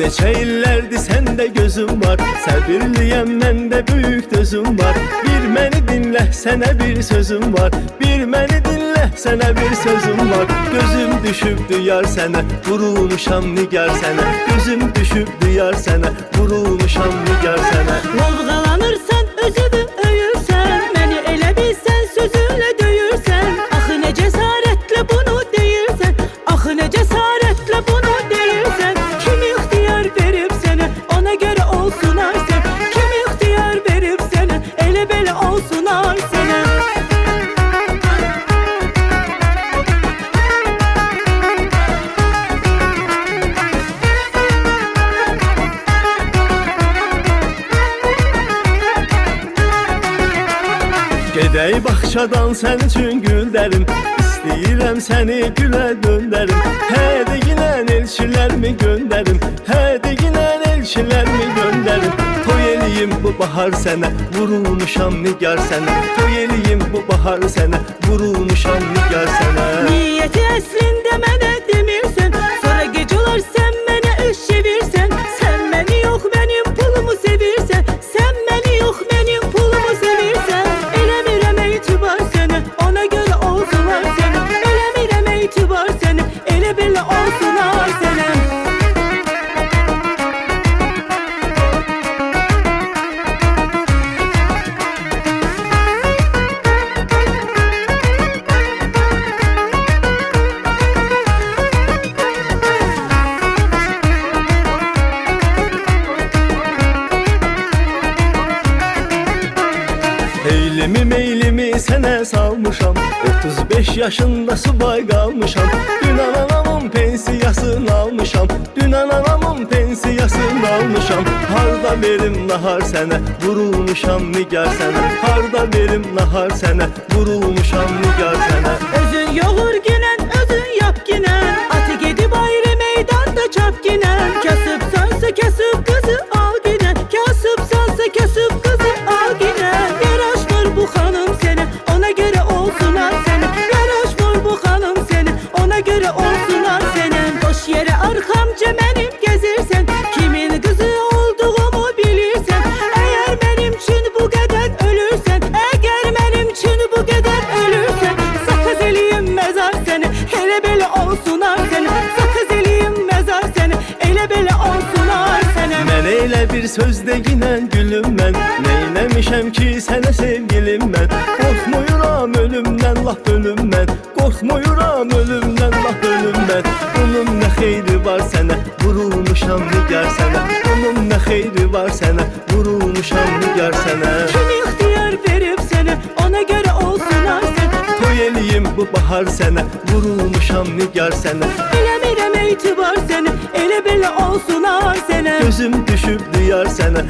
Neçə illərdir səndə gözüm var, səbirliyəm məndə böyük dözüm var. Bir məni dinlə, sənə bir sözüm var, bir məni dinlə, sənə bir sözüm var. Gözüm düşübdü yar sənə, vurulmuşam nigar sənə. Gözüm düşübdü yar sənə, vurulmuşam nigar sənə. Lovğalanırsan, özünü öyürsən, məni elə bilsən, sözünlə döyürsən. Axı nə cəsarətlə bunu deyirsən, axı nə cəsarətlə bunu deyirsən. Kim ixtiyar verib sənə, ona görə olsun ar sən. Kim ixtiyar verib sənə, elə belə olsun ar sənə. Gedək baxçadan sən üçün gül dərim, İstəyirəm səni gülə döndərim. Hə deyinən elçilərmi göndərim, hə deyinən elçilərmi göndərim. Toy eləyim bu bahar sənə, vurulmuşam nigar sənə. Toy eləyim bu bahar sənə, vurulmuşam nigar sənə. Niyyəti əslində mənə demirsən, sonra gecə olar sən mənə üç çevirsən. Sən məni yox mənim pulumu sevirsən, sən məni yox mənim pulumu sevirsən. Eləmirəm etibar sənə, ona görə olsunlar sənə. Eləmirəm etibar sənə, elə belə olsunlar sənə. Eylimi meylimi sənə salmışam, 35 yaşında subay qalmışam. Dünən anamın pensiyasını almışam, dünən anamın pensiyasını almışam. Harda verim nahar sənə, vurulmuşam nigar sənə. Harda verim nahar sənə, vurulmuşam nigar sənə. Özün yoğur ginən, özün yap ginən. Atı gedib ayrı meydanda çap ginən. Kasıbsansa kasıb qızı al ginən. Kasıbsansa kasıb qızı al ginən. Yaraşmır bu xanım sənə, ona görə olsunar sənə. Yaraşmır bu xanım sənə, ona görə olsunar sənə. Boş yerə arxamca mənim gəzirsən, kimin qızı olduğumu bilirsən. Əgər mənim üçün bu qədər ölürsən, əgər mənim üçün bu qədər ölürsən, sakız eləyim məzar sənə, elə belə olsunar sənə. Sakız eləyim məzar sənə, elə belə olsunar sənə. Mən elə bir söz deyinən gülüm mən, neyləmişəm ki sənə sevgilim mən. Qorxmuyuram ölümdən, laf ölüm mən. Qorxmuyuram ölümdən, laf ölüm mən. Bunun nə xeyri var sənə, vurulmuşam nigar sənə. Bunun nə xeyri var sənə, vurulmuşam nigar sənə. Kim ixtiyar verib sənə, ona görə olsunar sənə. Toy eləyim bu bahar sənə, vurulmuşam nigar sənə. Eləmirəm etibar sənə, elə belə olsunar sənə. Gözüm düşübdü yar sənə,